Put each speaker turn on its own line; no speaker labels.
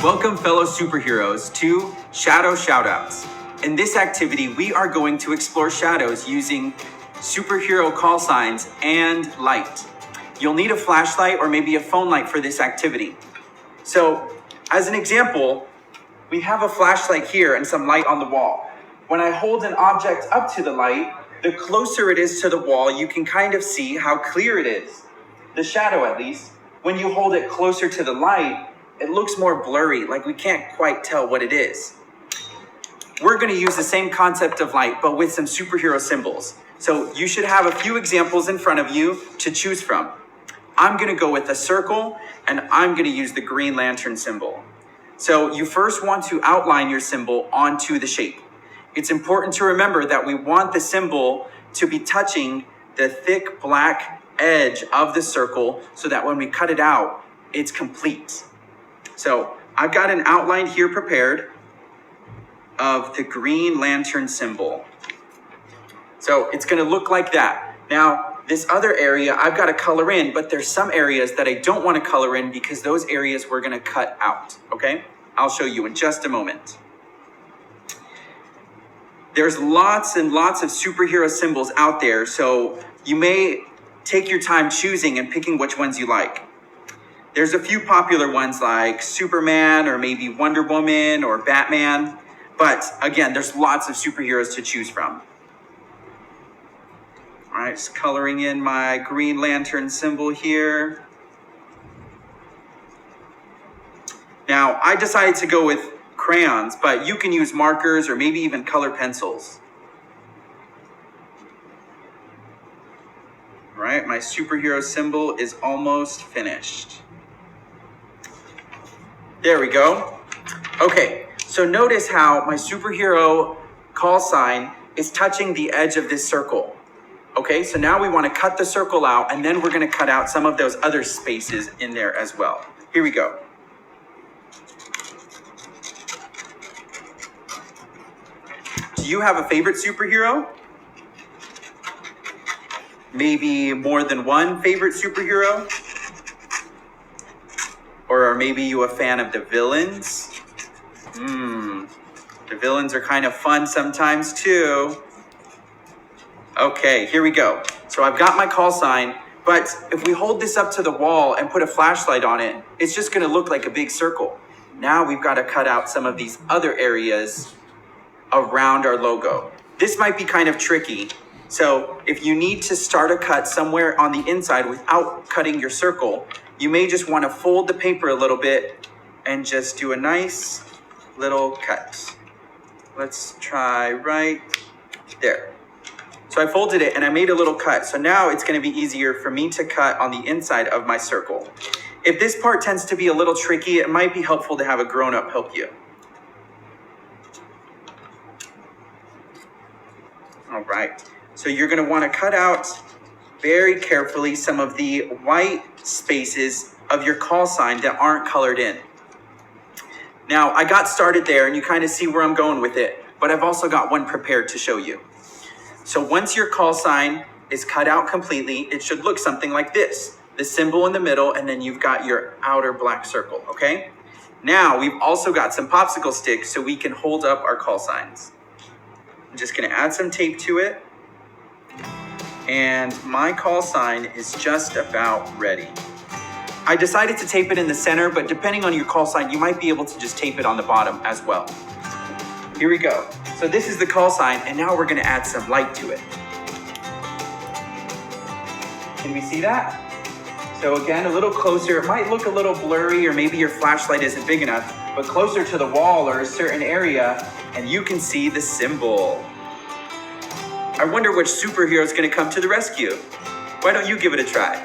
Welcome, fellow superheroes, to Shadow Shoutouts. In this activity, we are going to explore shadows using superhero call signs and light. You'll need a flashlight or maybe a phone light for this activity. So, as an example, we have a flashlight here and some light on the wall. When I hold an object up to the light, the closer it is to the wall, you can kind of see how clear it is. The shadow, at least. When you hold it closer to the light, it looks more blurry, like we can't quite tell what it is. We're going to use the same concept of light, but with some superhero symbols. So you should have a few examples in front of you to choose from. I'm going to go with a circle, and I'm going to use the Green Lantern symbol. So you first want to outline your symbol onto the shape. It's important to remember that we want the symbol to be touching the thick black edge of the circle so that when we cut it out, it's complete. So I've got an outline here prepared of the Green Lantern symbol. So it's going to look like that. Now, this other area I've got to color in, but there's some areas that I don't want to color in because those areas we're going to cut out, okay? I'll show you in just a moment. There's lots and lots of superhero symbols out there, so you may take your time choosing and picking which ones you like. There's a few popular ones like Superman or maybe Wonder Woman or Batman. But again, there's lots of superheroes to choose from. All right, just coloring in my Green Lantern symbol here. Now, I decided to go with crayons, but you can use markers or maybe even color pencils. All right, my superhero symbol is almost finished. There we go. Okay, so notice how my superhero call sign is touching the edge of this circle. Okay, so now we want to cut the circle out, and then we're going to cut out some of those other spaces in there as well. Here we go. Do you have a favorite superhero? Maybe more than one favorite superhero? Or are maybe you a fan of the villains? The villains are kind of fun sometimes too. Okay, here we go. So I've got my call sign, but if we hold this up to the wall and put a flashlight on it, it's just gonna look like a big circle. Now we've got to cut out some of these other areas around our logo. This might be kind of tricky. So if you need to start a cut somewhere on the inside without cutting your circle, you may just want to fold the paper a little bit and just do a nice little cut. Let's try right there. So I folded it and I made a little cut. So now it's going to be easier for me to cut on the inside of my circle. If this part tends to be a little tricky, it might be helpful to have a grown-up help you. All right. So you're going to want to cut out very carefully some of the white spaces of your call sign that aren't colored in. Now, I got started there and you kind of see where I'm going with it, but I've also got one prepared to show you. So once your call sign is cut out completely, it should look something like this. The symbol in the middle, and then you've got your outer black circle, okay? Now, we've also got some popsicle sticks so we can hold up our call signs. I'm just gonna add some tape to it. And my call sign is just about ready. I decided to tape it in the center, but depending on your call sign, you might be able to just tape it on the bottom as well. Here we go. So this is the call sign, and now we're gonna add some light to it. Can we see that? So again, a little closer. It might look a little blurry, or maybe your flashlight isn't big enough, but closer to the wall or a certain area, and you can see the symbol. I wonder which superhero is going to come to the rescue. Why don't you give it a try?